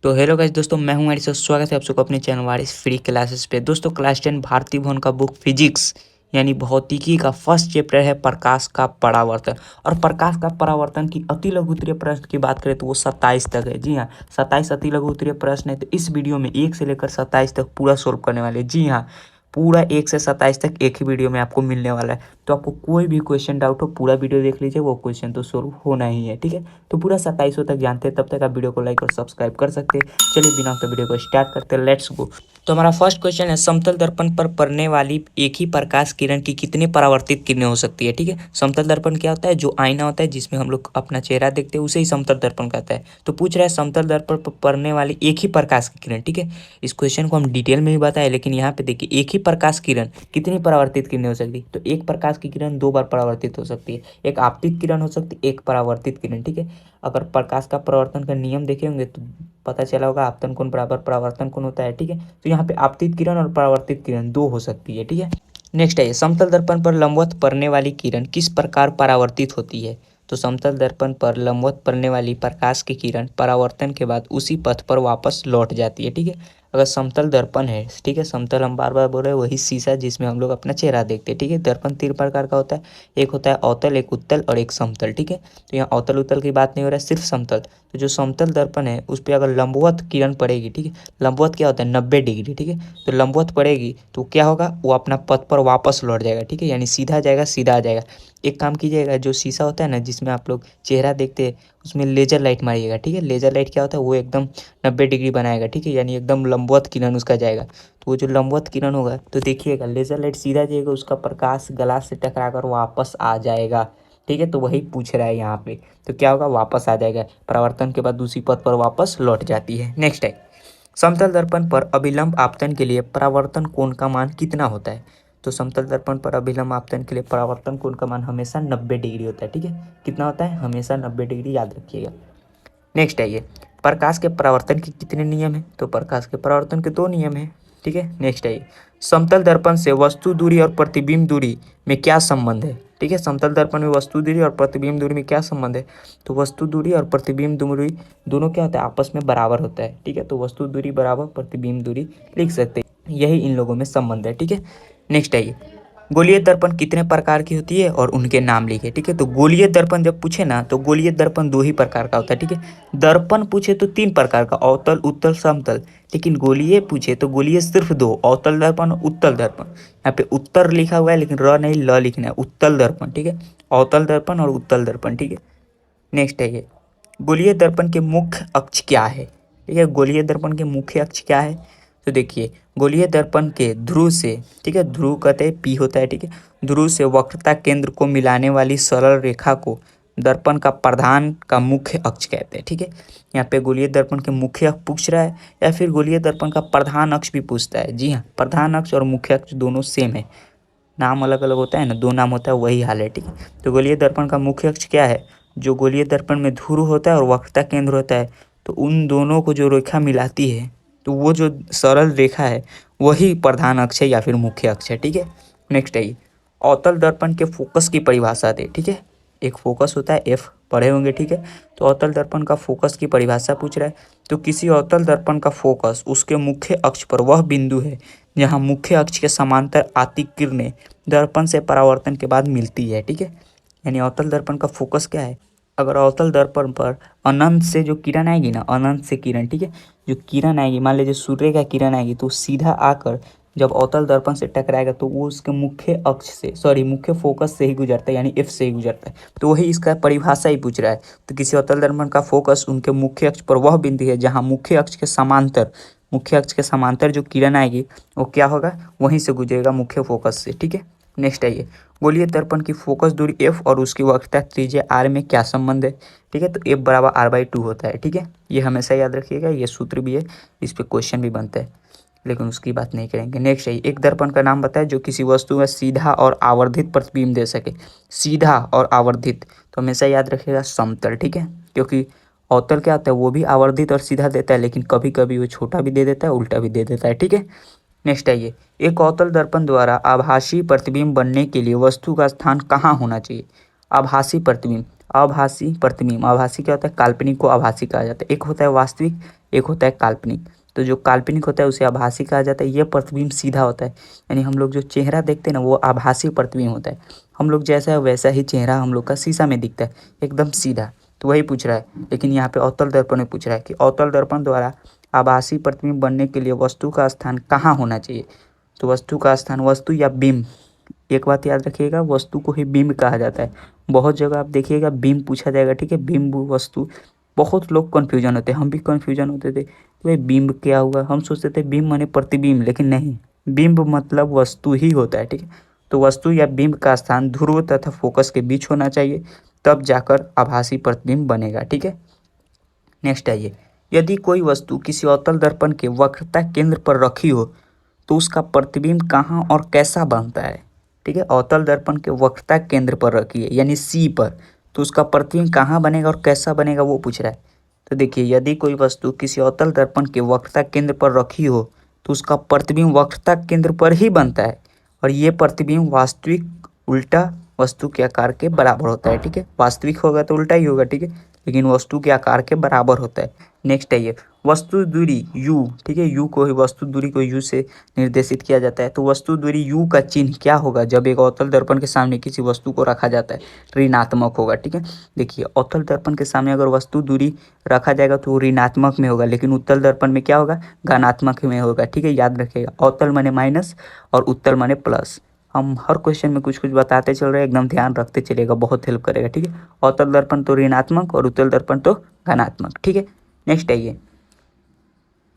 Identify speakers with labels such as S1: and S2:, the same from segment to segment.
S1: तो hello guys दोस्तों, मैं हूं आरिस और स्वागत है आप सबको अपने चैनल वारिस फ्री क्लासेस पे। दोस्तों क्लास 10 भारती भवन का बुक फिजिक्स यानी भौतिकी का फर्स्ट चैप्टर है प्रकाश का परावर्तन। और प्रकाश का परावर्तन की अति लघु उत्तरीय प्रश्न की बात करें तो वो 27 तक है। जी हाँ, 27 अति लघु उत्तरीय प्रश्न है। तो इस वीडियो में 1 से लेकर 27 तक पूरा सोल्व करने वाले। जी हाँ, पूरा 1 से 27 तक एक ही वीडियो में आपको मिलने वाला है। तो आपको कोई भी क्वेश्चन डाउट हो पूरा वीडियो देख लीजिए, वो क्वेश्चन तो सोल्व होना ही है। ठीक है, तो पूरा 27 तक जानते हैं, तब तक आप वीडियो को लाइक और सब्सक्राइब कर सकते हैं। चलिए बिना तो वीडियो को स्टार्ट करते हैं, लेट्स गो। तो हमारा फर्स्ट क्वेश्चन है, समतल दर्पण पर पड़ने वाली एक ही प्रकाश किरण की कितने परावर्तित किरणें हो सकती है। ठीक है, समतल दर्पण क्या होता है? जो आईना होता है जिसमें हम लोग अपना चेहरा देखते हैं, उसे ही समतल दर्पण कहता है। तो पूछ रहा है समतल दर्पण पर पड़ने वाली एक ही प्रकाश की किरण। ठीक है, इस क्वेश्चन को हम डिटेल में भी बताए, लेकिन यहाँ पे देखिए एक ही प्रकाश किरण कितनी परावर्तित किरणें हो सकती है। तो एक प्रकाश की किरण 2 बार परावर्तित हो सकती है। एक आपतित किरण हो सकती है, एक परावर्तित किरण। ठीक है, अगर प्रकाश का परावर्तन का नियम देखे होंगे तो पता चला होगा आपतन कोण बराबर परावर्तन कोण होता है। ठीक है, तो यहाँ पे आपतित किरण और परावर्तित किरण 2 हो सकती है। ठीक है, नेक्स्ट है, समतल दर्पण पर लंबवत पड़ने वाली किरण किस प्रकार परावर्तित होती है। तो समतल दर्पण पर लंबवत पड़ने वाली प्रकाश की किरण परावर्तन के बाद उसी पथ पर वापस लौट जाती है। ठीक है, अगर समतल दर्पण है, ठीक है, समतल हम बार बार बोल रहे हैं, वही शीशा जिसमें हम लोग अपना चेहरा देखते हैं। ठीक है, दर्पण 3 प्रकार का होता है, एक होता है अवतल, एक उत्तल और एक समतल। ठीक है, तो यहाँ अवतल उत्तल की बात नहीं हो रहा है, सिर्फ समतल। तो जो समतल दर्पण है उस पर अगर लंबवत किरण पड़ेगी, ठीक है, लंबवत क्या होता है 90 डिग्री। ठीक है, तो लंबवत पड़ेगी तो क्या होगा, वो अपना पथ पर वापस लौट जाएगा। ठीक है, यानी सीधा जाएगा, सीधा आ जाएगा। एक काम कीजिएगा, जो शीशा होता है ना जिसमें आप लोग चेहरा देखते हैं, उसमें लेजर लाइट मारिएगा। ठीक है, लेजर लाइट क्या होता है, वो एकदम 90 डिग्री बनाएगा। ठीक है, यानी एकदम लंबवत किरण उसका जाएगा। तो वो जो लंबवत किरण होगा तो देखिएगा लेजर लाइट सीधा जाएगा, उसका प्रकाश ग्लास से टकरा कर वापस आ जाएगा। ठीक है, तो वही पूछ रहा है यहाँ पे। तो क्या होगा, वापस आ जाएगा, परावर्तन के बाद दूसरी पथ पर वापस लौट जाती है। नेक्स्ट है, समतल दर्पण पर अभिलंब आपतन के लिए परावर्तन कोण का मान कितना होता है। तो समतल दर्पण पर अभिलंब आपतन के लिए परावर्तन कोण का मान हमेशा 90 डिग्री होता है। ठीक है, कितना होता है, हमेशा 90 डिग्री, याद रखिएगा। नेक्स्ट है ये, प्रकाश के परावर्तन के कितने नियम हैं। तो प्रकाश के परावर्तन के 2 नियम हैं। ठीक है, नेक्स्ट है ये, समतल दर्पण से वस्तु दूरी और प्रतिबिंब दूरी में क्या संबंध है। ठीक है, समतल दर्पण में वस्तु दूरी और प्रतिबिंब दूरी में क्या संबंध है। तो वस्तु दूरी और प्रतिबिंब दूरी दोनों क्या होता है, आपस में बराबर होता है। ठीक है, तो वस्तु दूरी बराबर प्रतिबिंब दूरी लिख सकते हैं, यही इन लोगों में संबंध है। ठीक है, नेक्स्ट है ये, गोलीय दर्पण कितने प्रकार की होती है और उनके नाम लिखे। ठीक है, तो गोलीय दर्पण जब पूछे ना तो गोलीय दर्पण 2 ही प्रकार का होता है। ठीक है, दर्पण पूछे तो 3 प्रकार का, अवतल, उत्तल, समतल। लेकिन गोलीय पूछे तो गोलीय सिर्फ 2, अवतल दर्पण और उत्तल दर्पण। यहाँ पे उत्तर लिखा हुआ है लेकिन र नहीं, ल लिखना है, उत्तल दर्पण। ठीक है, अवतल दर्पण और उत्तल दर्पण। ठीक है, नेक्स्ट है ये, गोलीय दर्पण के मुख्य अक्ष क्या है। ठीक है, गोलीय दर्पण के मुख्य अक्ष क्या है। तो देखिए, गोलीय दर्पण के ध्रुव से, ठीक है, ध्रुव कहते हैं पी होता है। ठीक है, ध्रुव से वक्रता केंद्र को मिलाने वाली सरल रेखा को दर्पण का प्रधान का मुख्य अक्ष कहते हैं। ठीक है, यहाँ पे गोलीय दर्पण के मुख्य अक्ष पूछ रहा है या फिर गोलीय दर्पण का प्रधान अक्ष भी पूछता है। जी हाँ, प्रधान अक्ष और मुख्य अक्ष दोनों सेम है, नाम अलग अलग होता है ना, 2 नाम होता है, वही हाल है। ठीक है, तो गोलीय दर्पण का मुख्य अक्ष क्या है, जो गोलीय दर्पण में ध्रुव होता है और वक्रता केंद्र होता है, तो उन दोनों को जो रेखा मिलाती है, तो वो जो सरल रेखा है वही प्रधान अक्ष है या फिर मुख्य अक्ष है। ठीक है, नेक्स्ट है ये, अवतल दर्पण के फोकस की परिभाषा दे। ठीक है, एक फोकस होता है, एफ पढ़े होंगे। ठीक है, तो अवतल दर्पण का फोकस की परिभाषा पूछ रहा है। तो किसी अवतल दर्पण का फोकस उसके मुख्य अक्ष पर वह बिंदु है जहाँ मुख्य अक्ष के समांतर आती किरणें दर्पण से परावर्तन के बाद मिलती है। ठीक है, यानी अवतल दर्पण का फोकस क्या है, अगर अवतल दर्पण पर अनंत से जो किरण आएगी ना, अनंत से किरण, ठीक है, जो किरण आएगी, मान लीजिए सूर्य का किरण आएगी, तो सीधा आकर जब अवतल दर्पण से टकराएगा तो वो उसके मुख्य अक्ष से, सॉरी मुख्य फोकस से ही गुजरता है, यानी एफ से ही गुजरता है। तो वही इसका परिभाषा ही पूछ रहा है। तो किसी अवतल दर्पण का फोकस उनके मुख्य अक्ष पर वह बिंदु है जहाँ मुख्य अक्ष के समांतर, मुख्य अक्ष के समांतर जो किरण आएगी वो क्या होगा, वहीं से गुजरेगा मुख्य फोकस से। ठीक है, नेक्स्ट है ये, गोलीय दर्पण की फोकस दूरी एफ और उसकी वक्रता त्रिज्या आर में क्या संबंध है। ठीक है, तो एफ बराबर r/2 होता है। ठीक है, ये हमेशा याद रखिएगा, ये सूत्र भी है, इस पे क्वेश्चन भी बनता है, लेकिन उसकी बात नहीं करेंगे। नेक्स्ट है, एक दर्पण का नाम बताए जो किसी वस्तु में सीधा और आवर्धित प्रतिबिंब दे सके। सीधा और आवर्धित, तो हमेशा याद रखिएगा समतल। ठीक है, क्योंकि अवतल क्या होता है, वो भी आवर्धित और सीधा देता है, लेकिन कभी कभी वो छोटा भी दे देता है, उल्टा भी दे देता है। ठीक है, नेक्स्ट है ये, एक अवतल दर्पण द्वारा आभासी प्रतिबिंब बनने के लिए वस्तु का स्थान कहाँ होना चाहिए। आभासी प्रतिबिंब, आभासी प्रतिबिंब। आभासी क्या होता है? काल्पनिक को आभासी कहा जाता है। एक होता है वास्तविक, एक होता है काल्पनिक। तो जो काल्पनिक होता है उसे आभासी कहा जाता है। ये प्रतिबिंब सीधा होता है, यानी हम लोग जो चेहरा देखते हैं ना वो आभासी प्रतिबिंब होता है। हम लोग जैसा है वैसा ही चेहरा हम लोग का शीशा में दिखता है, एकदम सीधा। तो वही पूछ रहा है, लेकिन यहाँ पे अवतल दर्पण में पूछ रहा है कि अवतल दर्पण द्वारा आभासी प्रतिबिंब बनने के लिए वस्तु का स्थान कहाँ होना चाहिए। तो वस्तु का स्थान, वस्तु या बिंब, एक बात याद रखिएगा, वस्तु को ही बिंब कहा जाता है। बहुत जगह आप देखिएगा बिंब पूछा जाएगा, ठीक है, बिंब वस्तु। बहुत लोग कन्फ्यूजन होते हैं, हम भी कन्फ्यूजन होते थे कि भाई बिंब क्या हुआ। हम सोचते थे बिंब माने प्रतिबिंब, लेकिन नहीं, बिंब मतलब वस्तु ही होता है, ठीक है। तो वस्तु या बिंब का स्थान ध्रुव तथा फोकस के बीच होना चाहिए, तब जाकर आभासी प्रतिबिंब बनेगा, ठीक है। नेक्स्ट आइए, यदि कोई वस्तु किसी अवतल दर्पण के वक्रता केंद्र पर रखी हो तो उसका प्रतिबिंब कहाँ और कैसा बनता है, ठीक है। अवतल दर्पण के वक्रता केंद्र पर रखी है यानी सी पर, तो उसका प्रतिबिंब कहाँ बनेगा और कैसा बनेगा वो पूछ रहा है। तो देखिए, यदि कोई वस्तु किसी अवतल दर्पण के वक्रता केंद्र पर रखी हो तो उसका प्रतिबिंब वक्रता केंद्र पर ही बनता है, और ये प्रतिबिंब वास्तविक उल्टा वस्तु के आकार के बराबर होता है, ठीक है। वास्तविक होगा तो उल्टा ही होगा, ठीक है, लेकिन वस्तु के आकार के बराबर होता है। नेक्स्ट है ये वस्तु दूरी u, ठीक है, u को ही, वस्तु दूरी को u से निर्देशित किया जाता है। तो वस्तु दूरी u का चिन्ह क्या होगा जब एक अवतल दर्पण के सामने किसी वस्तु को रखा जाता है? ऋणात्मक होगा, ठीक है। देखिए, अवतल दर्पण के सामने अगर वस्तु दूरी रखा जाएगा तो वो ऋणात्मक में होगा, लेकिन उत्तल दर्पण में क्या होगा? धनात्मक में होगा, ठीक है, याद रखिएगा। अवतल माने माइनस और उत्तल माने प्लस। हम हर क्वेश्चन में कुछ कुछ बताते चल रहे हैं, एकदम ध्यान रखते चलेगा, बहुत हेल्प करेगा, ठीक है। अवतल दर्पण तो ऋणात्मक और उत्तल दर्पण तो धनात्मक, ठीक है। नेक्स्ट है ये,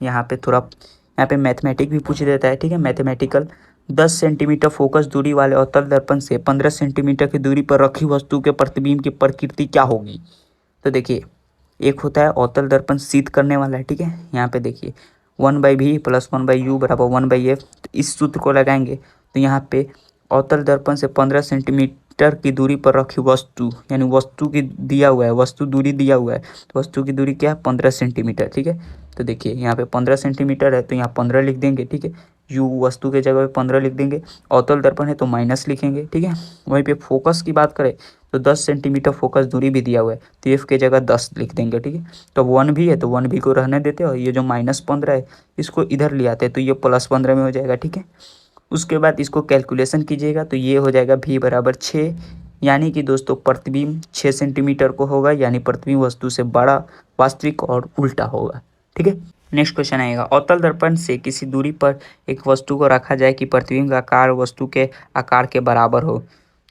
S1: यहाँ पे थोड़ा, यहाँ पे मैथमेटिक भी पूछ देता है, ठीक है, मैथमेटिकल। 10 सेंटीमीटर फोकस दूरी वाले अवतल दर्पण से 15 सेंटीमीटर की दूरी पर रखी वस्तु के प्रतिबिंब की प्रकृति क्या होगी? तो देखिए, एक होता है अवतल दर्पण शीत करने वाला है, ठीक है। यहाँ पे देखिए 1/v प्लस 1/u बराबर 1/f, तो इस सूत्र को लगाएंगे तो यहाँ पे अवतल दर्पण से 15 सेंटीमीटर की दूरी पर रखी वस्तु, यानी वस्तु की दिया हुआ है, वस्तु दूरी दिया हुआ है, तो वस्तु की दूरी क्या है? 15 सेंटीमीटर, ठीक है। तो देखिए यहाँ पे 15 सेंटीमीटर है तो यहाँ 15 लिख देंगे, ठीक है। u वस्तु के जगह पे 15 लिख देंगे, अवतल दर्पण है तो माइनस लिखेंगे, ठीक है। वहीं पे फोकस की बात करें तो 10 सेंटीमीटर फोकस दूरी भी दिया हुआ है, तो एफ के जगह 10 लिख देंगे, ठीक है। तो 1 भी है तो 1 भी को रहने देते हैं, और ये जो -15 है इसको इधर ले आते हैं तो ये +15 में हो जाएगा, ठीक है। उसके बाद इसको कैलकुलेशन कीजिएगा तो ये हो जाएगा v बराबर 6, यानी कि दोस्तों प्रतिबिंब 6 सेंटीमीटर को होगा, यानी प्रतिबिंब वस्तु से बड़ा, वास्तविक और उल्टा होगा, ठीक है। नेक्स्ट क्वेश्चन आएगा, अवतल दर्पण से किसी दूरी पर एक वस्तु को रखा जाए कि प्रतिबिंब का आकार वस्तु के आकार के बराबर हो।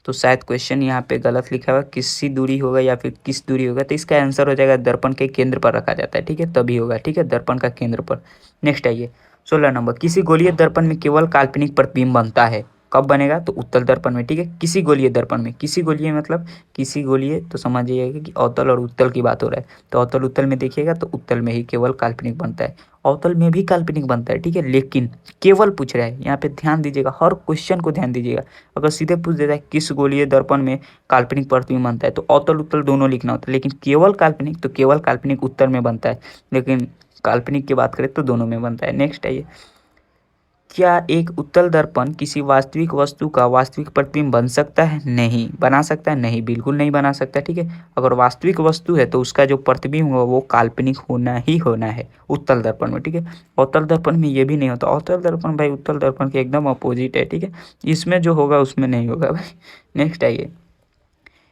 S1: तो शायद क्वेश्चन यहाँ पे गलत लिखा हुआ, किसी दूरी होगा या फिर किस दूरी होगा, तो इसका आंसर हो जाएगा दर्पण के केंद्र पर रखा जाता है, ठीक है, तभी होगा, ठीक है, दर्पण का केंद्र पर। नेक्स्ट आइए 16 नंबर, किसी गोलीय दर्पण में केवल काल्पनिक प्रतिबिंब बनता है, कब बनेगा? तो उत्तल दर्पण में, ठीक है। किसी गोलीय दर्पण में, किसी गोलीय मतलब किसी गोलीय, तो समझिएगा कि अवतल और उत्तल की बात हो रहा है। तो अवतल उत्तल में देखिएगा तो उत्तल में ही केवल काल्पनिक बनता है, अवतल में भी काल्पनिक बनता है, ठीक है, लेकिन केवल पूछ रहा है, यहाँ पे ध्यान दीजिएगा, हर क्वेश्चन को ध्यान दीजिएगा। अगर सीधे पूछ देता है किस गोलीय दर्पण में काल्पनिक प्रतिबिंब बनता है, तो अवतल उत्तल दोनों लिखना होता है, लेकिन केवल काल्पनिक तो केवल काल्पनिक उत्तल में बनता है, लेकिन काल्पनिक की बात करें तो दोनों में बनता है। नेक्स्ट है ये, क्या एक उत्तल दर्पण किसी वास्तविक वस्तु का वास्तविक प्रतिबिंब बन सकता है? नहीं बना सकता है, नहीं, बिल्कुल नहीं बना सकता, ठीक है। अगर वास्तविक वस्तु है तो उसका जो प्रतिबिंब होगा वो काल्पनिक होना ही होना है उत्तल दर्पण में, ठीक है। अवतल दर्पण में ये भी नहीं होता, अवतल दर्पण भाई उत्तल दर्पण के एकदम अपोजिट है, ठीक है, इसमें जो होगा उसमें नहीं होगा भाई। नेक्स्ट आइए,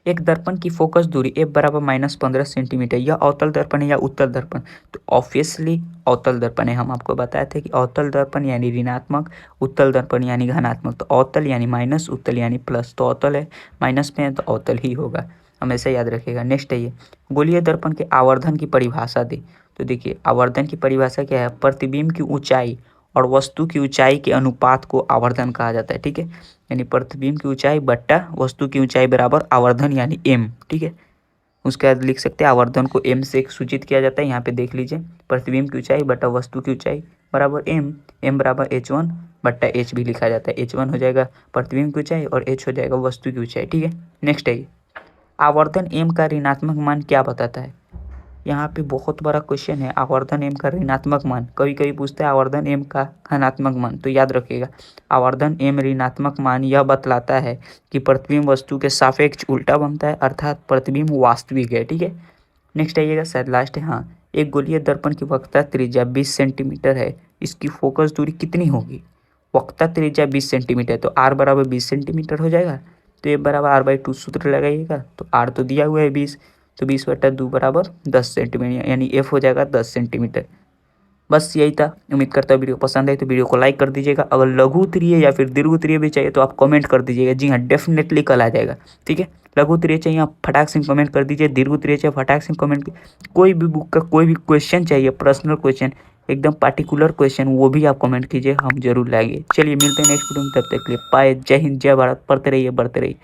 S1: एक दर्पण की फोकस दूरी f बराबर -15 सेंटीमीटर, यह अवतल दर्पण है या उत्तल दर्पण? तो ऑब्वियसली अवतल दर्पण है। हम आपको बताए थे कि अवतल दर्पण यानी ऋणात्मक, उत्तल दर्पण यानी धनात्मक। तो अवतल यानी माइनस, उत्तल यानी प्लस, तो अवतल है, माइनस में है तो अवतल ही होगा, हमेशा याद रखिएगा। नेक्स्ट है ये, गोलीय दर्पण के आवर्धन की परिभाषा दे। तो देखिए, आवर्धन की परिभाषा क्या है? प्रतिबिंब की ऊंचाई और वस्तु की ऊंचाई के अनुपात को आवर्धन कहा जाता है, ठीक है। यानी प्रतिबिंब की ऊंचाई बट्टा वस्तु की ऊंचाई बराबर आवर्धन यानी m, ठीक है। उसके बाद लिख सकते हैं आवर्धन को m से सूचित किया जाता है, यहाँ पे देख लीजिए, प्रतिबिंब की ऊंचाई बट्टा वस्तु की ऊंचाई बराबर m बराबर h1 बट्टा h भी लिखा जाता है। h1 हो जाएगा प्रतिबिंब की ऊंचाई और h हो जाएगा वस्तु की ऊंचाई, ठीक है। नेक्स्ट है, आवर्धन m का ऋणात्मक मान क्या बताता है? यहाँ पे बहुत बड़ा क्वेश्चन है, आवर्धन एम का ऋणात्मक मान। कभी कभी पूछता है आवर्धन एम का धनात्मक मान, तो याद रखिएगा आवर्धन एम ऋणात्मक मान यह बतलाता है कि प्रतिबिंब वस्तु के सापेक्ष उल्टा बनता है, अर्थात प्रतिबिंब वास्तविक है। ठीक है, नेक्स्ट आइएगा, शायद लास्ट है। हाँ, एक गोलीय दर्पण की वक्रता त्रिज्या 20 सेंटीमीटर है, इसकी फोकस दूरी कितनी होगी? वक्रता त्रिज्या 20 सेंटीमीटर, तो आर बराबर 20 सेंटीमीटर हो जाएगा। तो ए बराबर r/2 सूत्र लगाइएगा, तो आर तो दिया हुआ है 20, तो 20/2 बराबर 10 सेंटीमीटर, यानी एफ हो जाएगा 10 सेंटीमीटर। बस यही था। उम्मीद करता हूँ वीडियो पसंद आए तो वीडियो को लाइक कर दीजिएगा। अगर लघु उत्तरीय या फिर दीर्घ उत्तरीय भी चाहिए तो आप कमेंट कर दीजिएगा। जी हाँ, डेफिनेटली कल आ जाएगा। ठीक है, लघु उत्तरीय चाहिए आप फटाक से कमेंट कर दीजिए, दीर्घ उत्तरीय चाहिए फटाक से कमेंट। कोई भी बुक का कोई भी क्वेश्चन चाहिए, पर्सनल क्वेश्चन, एकदम पार्टिकुलर क्वेश्चन, वो भी आप कमेंट कीजिए, हम जरूर लाएंगे। चलिए मिलते हैं नेक्स्ट वीडियो में, तब तक के लिए बाय, जय हिंद, जय भारत। पढ़ते रहिए, बढ़ते रहिए।